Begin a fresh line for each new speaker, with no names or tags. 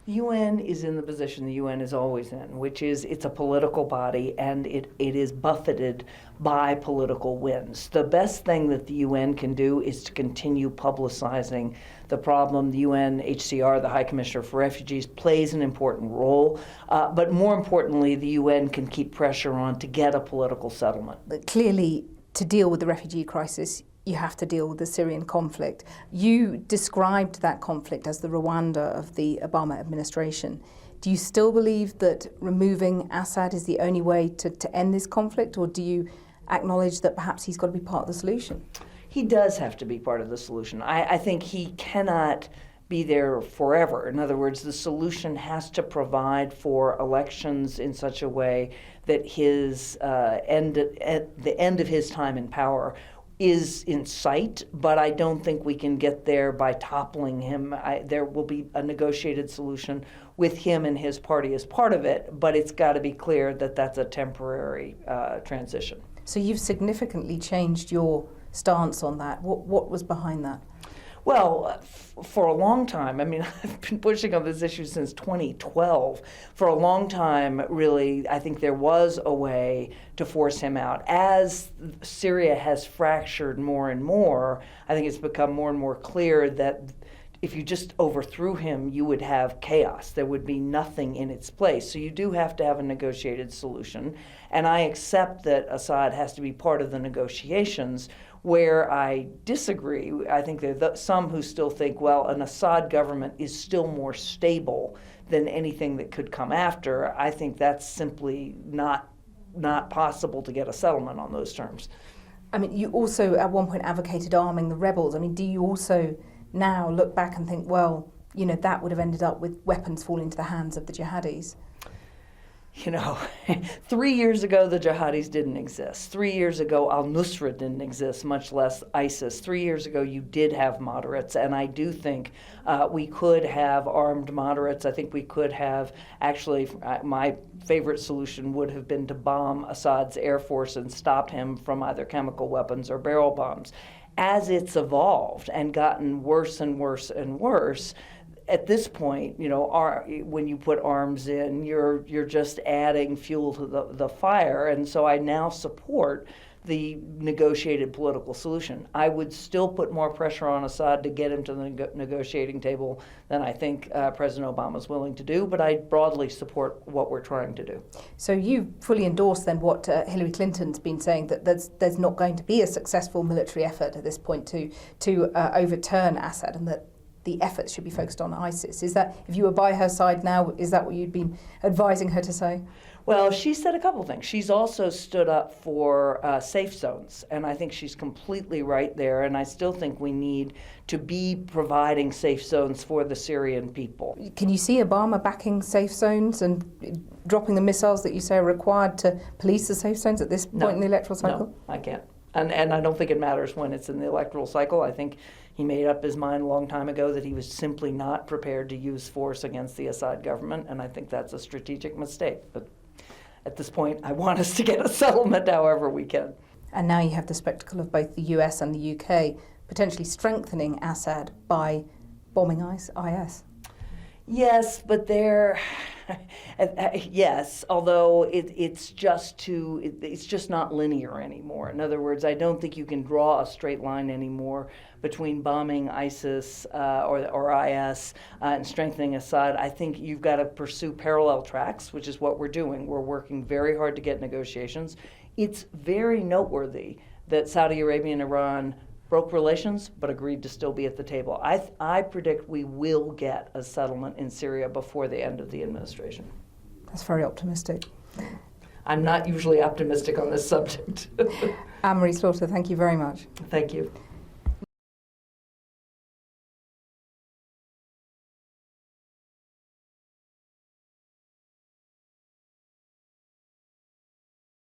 The UN is in the position the UN is always in, which is it's a political body and it is buffeted by political winds. The best thing that the UN can do is to continue publicizing the problem. The UNHCR, the High Commissioner for Refugees, plays an important role, but more importantly, the UN can keep pressure on to get a political settlement.
But clearly, to deal with the refugee crisis, you have to deal with the Syrian conflict. You described that conflict as the Rwanda of the Obama administration. Do you still believe that removing Assad is the only way to end this conflict, or do you acknowledge that perhaps he's got to be part of the solution?
He does have to be part of the solution. I think he cannot be there forever. In other words, the solution has to provide for elections in such a way that his at the end of his time in power is in sight, but I don't think we can get there by toppling him. There will be a negotiated solution with him and his party as part of it, but it's got to be clear that that's a temporary transition.
So you've significantly changed your stance on that. What was behind that?
Well, for a long time, I mean, I've been pushing on this issue since 2012. For a long time, really, I think there was a way to force him out. As Syria has fractured more and more, I think it's become more and more clear that if you just overthrew him, you would have chaos. There would be nothing in its place. So you do have to have a negotiated solution. And I accept that Assad has to be part of the negotiations. Where I disagree, I think there are some who still think, well, an Assad government is still more stable than anything that could come after. I think that's simply not possible to get a settlement on those terms.
I mean, you also at one point advocated arming the rebels. I mean, do you also now look back and think, well, you know, that would have ended up with weapons falling into the hands of the jihadis?
You know, 3 years ago, the jihadis didn't exist. 3 years ago, al-Nusra didn't exist, much less ISIS. 3 years ago, you did have moderates, and I do think we could have armed moderates. I think we could have, actually, my favorite solution would have been to bomb Assad's air force and stop him from either chemical weapons or barrel bombs. As it's evolved and gotten worse and worse and worse, at this point, you know, when you put arms in, you're just adding fuel to the fire. And so I now support the negotiated political solution. I would still put more pressure on Assad to get him to the negotiating table than I think President Obama is willing to do, but I broadly support what we're trying to do.
So you fully endorse then what Hillary Clinton's been saying, that there's not going to be a successful military effort at this point to overturn Assad, and that the efforts should be focused on ISIS. Is that, if you were by her side now, is that what you'd been advising her to say?
Well, she said a couple things. She's also stood up for safe zones, and I think she's completely right there, and I still think we need to be providing safe zones for the Syrian people.
Can you see Obama backing safe zones and dropping the missiles that you say are required to police the safe zones at this point in the electoral cycle?
No, I can't. And I don't think it matters when it's in the electoral cycle. I think he made up his mind a long time ago that he was simply not prepared to use force against the Assad government, and I think that's a strategic mistake. But at this point, I want us to get a settlement however we can.
And now you have the spectacle of both the US and the UK potentially strengthening Assad by bombing IS.
Yes, but yes, although it's just not linear anymore. In other words, I don't think you can draw a straight line anymore between bombing ISIS or IS and strengthening Assad. I think you've got to pursue parallel tracks, which is what we're doing. We're working very hard to get negotiations. It's very noteworthy that Saudi Arabia and Iran broke relations, but agreed to still be at the table. I predict we will get a settlement in Syria before the end of the administration.
That's very optimistic.
I'm not usually optimistic on this subject.
Anne-Marie Slaughter, thank you very much.
Thank you.